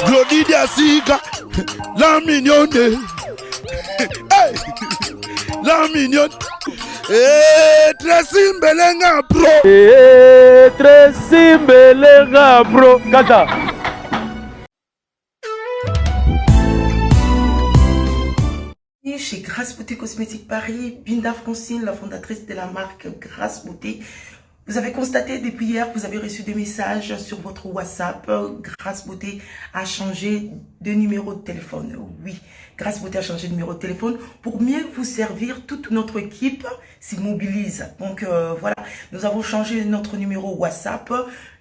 Glodidia Siga, la mignonne, la mignonne, Tracy Mbelenga Pro, Tracy Mbelenga Pro, Kata. Chez Grâce Beauté Cosmétique Paris, Binda Francine, la fondatrice de la marque Grâce Beauté. Vous avez constaté depuis hier que vous avez reçu des messages sur votre WhatsApp. Grâce Beauté a changé de numéro de téléphone. Oui, Grâce Beauté a changé de numéro de téléphone pour mieux vous servir. Toute notre équipe s'y mobilise. Donc voilà, nous avons changé notre numéro WhatsApp.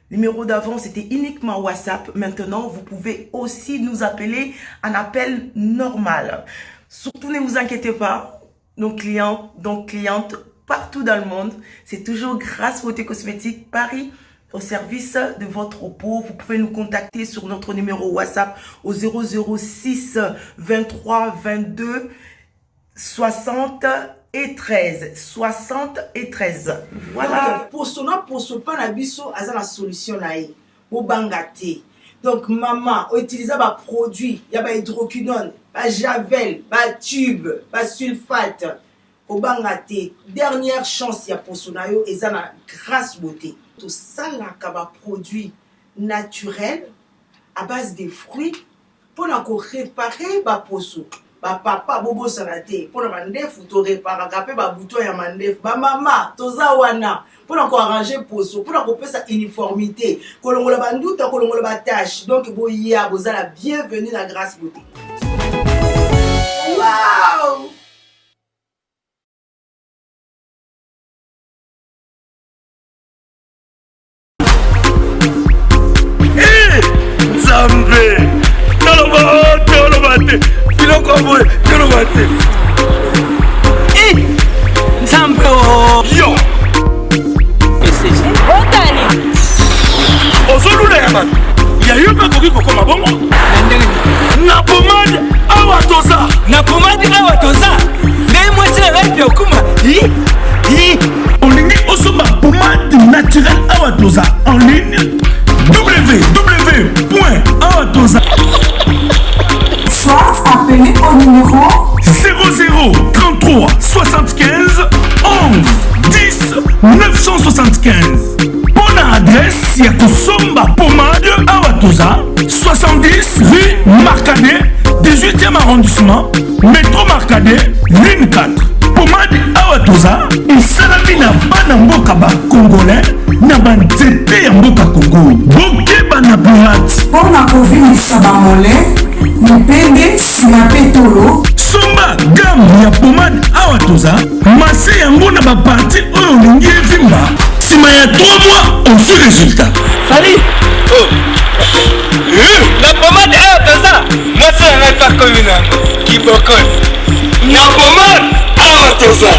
Le numéro d'avant, c'était uniquement WhatsApp. Maintenant, vous pouvez aussi nous appeler en appel normal. Surtout, ne vous inquiétez pas. Nos clients, donc clientes, partout dans le monde, c'est toujours Grâce Beauté Cosmétique Paris au service de votre peau. Vous pouvez nous contacter sur notre numéro WhatsApp au 006 23 22 60 et 13. 60 et 13. Voilà. Pour ce pas la biso, à la solution là. Au bangate. Donc maman, utiliser un produit, il y a hydroquinone, javel, tube, sulfate. Au bangate, dernière chance ya pour sonayo et ça la Grâce Beauté. Tout ça là kaba produit naturel à base de fruits pour réparer ba poso. Ba papa bobo salate pour la mandef to réparer capé ba bouton ya mandef ba mama toza wana pour arranger poso pour couper sa uniformité kolongola ba nduta kolongola ba tâche donc boya bozala bienvenue na Grâce Beauté. Wow! Zambe, Tolobate, Filokobo, Tolobate. Zambe, oh! Yo! Otani! Ozolula yaman, yayo bakoki kokoma bongo. Na pomade awatoza. Na pomade awatoza. Ngai mwese radio kuma. Olingi osoma pomade naturelle awatoza en ligne. www.awatoza. Soit appelez au numéro 00 33 75 11 10 975. Bonne adresse, il y a Kosomba Pomade Awatoza, 70 rue Marcadet, 18e arrondissement, métro Marcadet, ligne 4. Pomade Awatoza, et Salamina Banamboka Congolais, Nabanzete Yamboka Congo, Boke Banaburat. pour la COVID Sabamole, Nipende Sinapetolo, Somba Gam ya Pomade Awatoza, Masse Yango na ba parti résultat. Salut. Oh. La pommade est à ça. Moi, c'est un pas comme une qui bocole. La pommade à ça.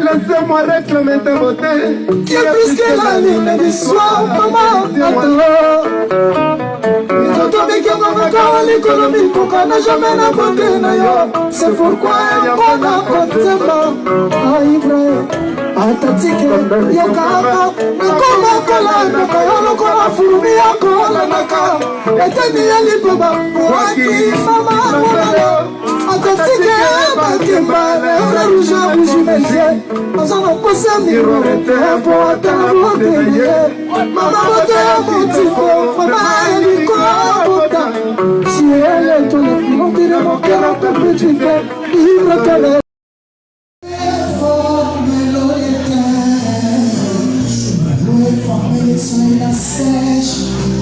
Laissez-moi réclamer ta beauté qui est plus que la lune du soir, maman. L'économie pour qu'on n'a jamais la beauté. C'est pourquoi on a côté atatike yakaba nakoma kola nakayolo kola furumi yakola naka eteni yalipoba waki mama kola atatike bakemba le rouge rouge mesie ozana posa miro po atana bote mama bote motifo mama eliko bota si elle ton le non dire mon cœur un peu petit fait vivre qu'elle la sèche,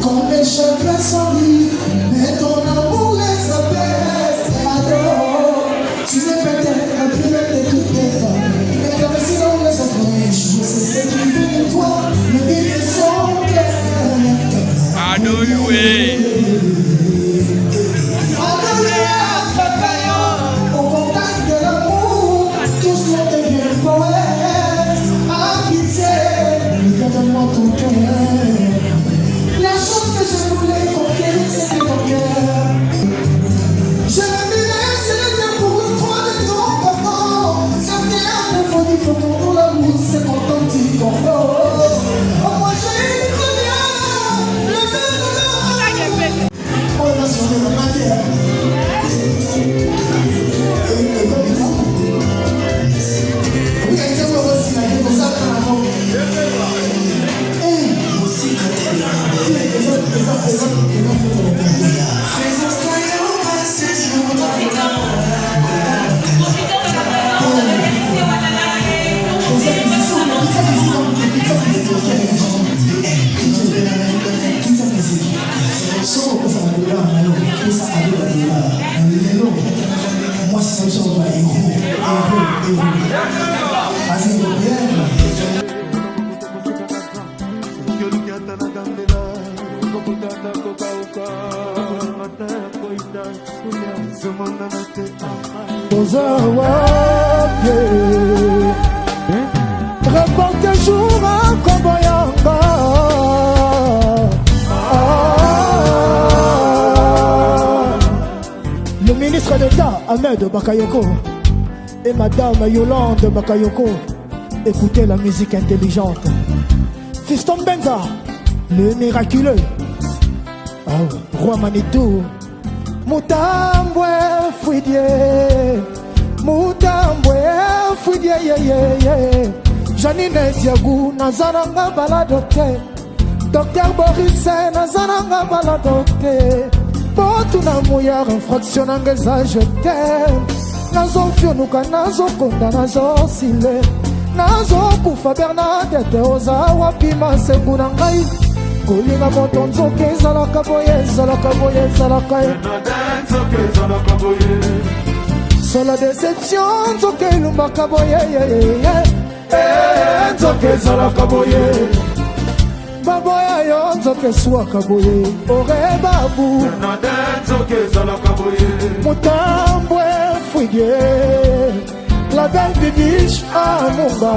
quand les chakras sont libres, mais ton amour les apaise. Alors, tu es peut-être la plus belle de toutes les femmes, mais comme si on les apprenait, je sais ce qui fait de toi, le bébé son cœur. Adoué. Au contact de l'amour, tout ce qu'on devient poète. Amitié, donne-moi ton cœur. La chose que je voulais conquérir, c'était ton cœur. Je me laisse le dire pour une fois de ton pardon. C'était un faux du faux pour l'amour, c'est ton petit corbeau. Oh, moi j'ai une première, le verre de l'or. Reporte jour à Koboyanga. Le ministre d'État Ahmed Bakayoko et Madame Yolande Bakayoko, écoutez la musique intelligente. Fiston Benza, le miraculeux. Roi Manitou. Moutambwe Fouidie, Moutambwe Fouidie, Janine Diagou, Nazaranga Baladote, Docteur Boris, Nazaranga Baladote, Potuna Mouya, infraction angeza, je t'aime, Nazo Fionuka, Nazo Konda, Nazo Sile, Nazo Koufa Bernadette, Ozawa Pima, Segunangai. Kolinga moto nzoke ezalaka boye, ezalaka boye, ezalaka ye. Sola déception nzoke elumbaka boye, nzoke ezalaka boye. Baboya yo nzoke eswaka boye, ore babu. Mutambwe fuye, la belle bibiche amunga.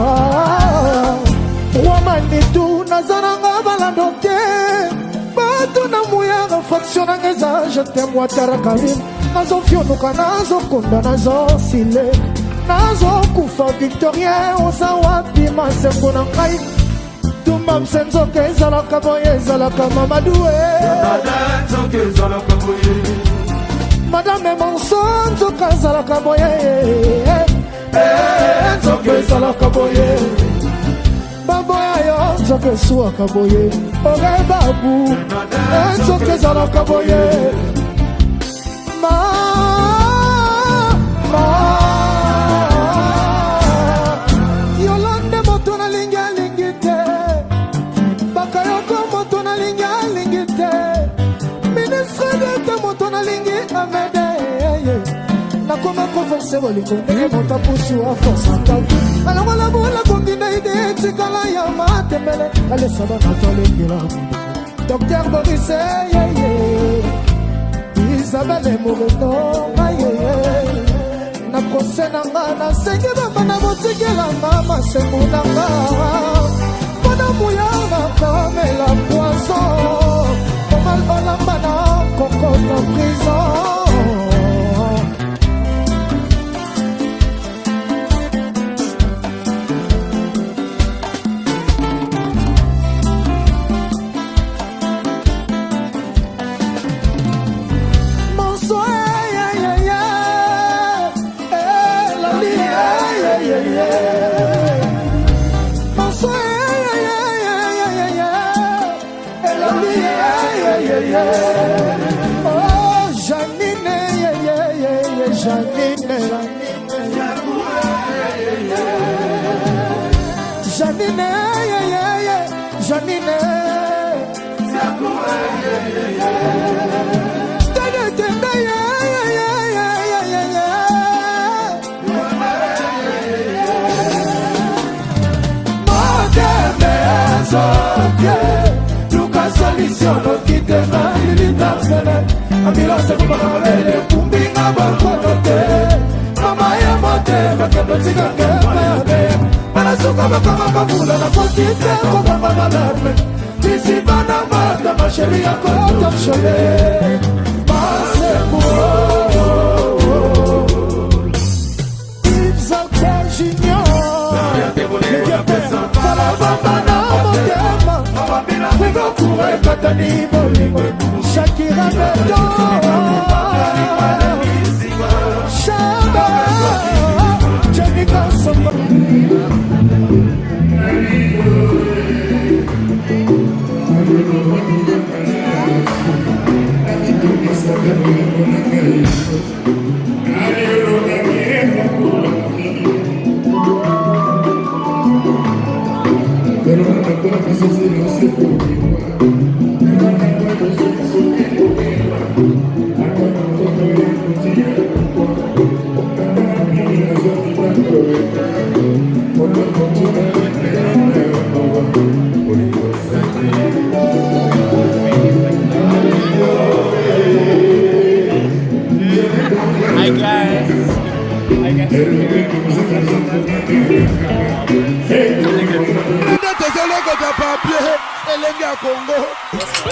Wamanitu nazaranga baladoke, batu na muyanga faction angeza, je t'aime watara karim. Nazo fionuka, nazo konda, nazo sile, nazo kufa victorien, oza wapi masengo na ngai. Tumba msenzoke ezalaka boye, ezalaka mamadoué. Madame Monson nzoka ezalaka boye, nzoka ezalaka boye. Baboya yo nzoke suaka boye, ore babu, nzoke ezalaka boye. Yolande moto na lingi alingi te, Bakayoko moto na lingi alingi te, ministre d'État moto na lingi amede. Nakoma konforse bolingo ndenge monta pusu a force atavi. Alors la boule kongina ide tikala ya matembele, ale saba natolengela. Docteur Boris Isabelle Moreno na procès nanga na sengi baba na botikela mama sengu nanga. Bona mouya na comme la poisson, Omal olamba na koko na prison. Oh, Janine, Janine, Janine, Janine, solution qui te va il t'appelle ambulance pour pas le kumbinga bakote mama ya mote bakendo tiganga babe banasuka bakama kabula na potite ko baba na larme disi bana mata ma chérie ya ko tachole passe pour ils ont junior fala baba na motema Figo kure katani bolingo Shakira beto Shaba Jenica Samba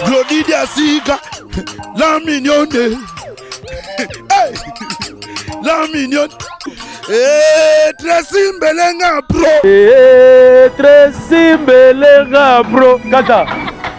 Glodidi Asika, la mignonne, la mignonne, Tracy Mbelenga Pro, Tracy Mbelenga Pro, Kata.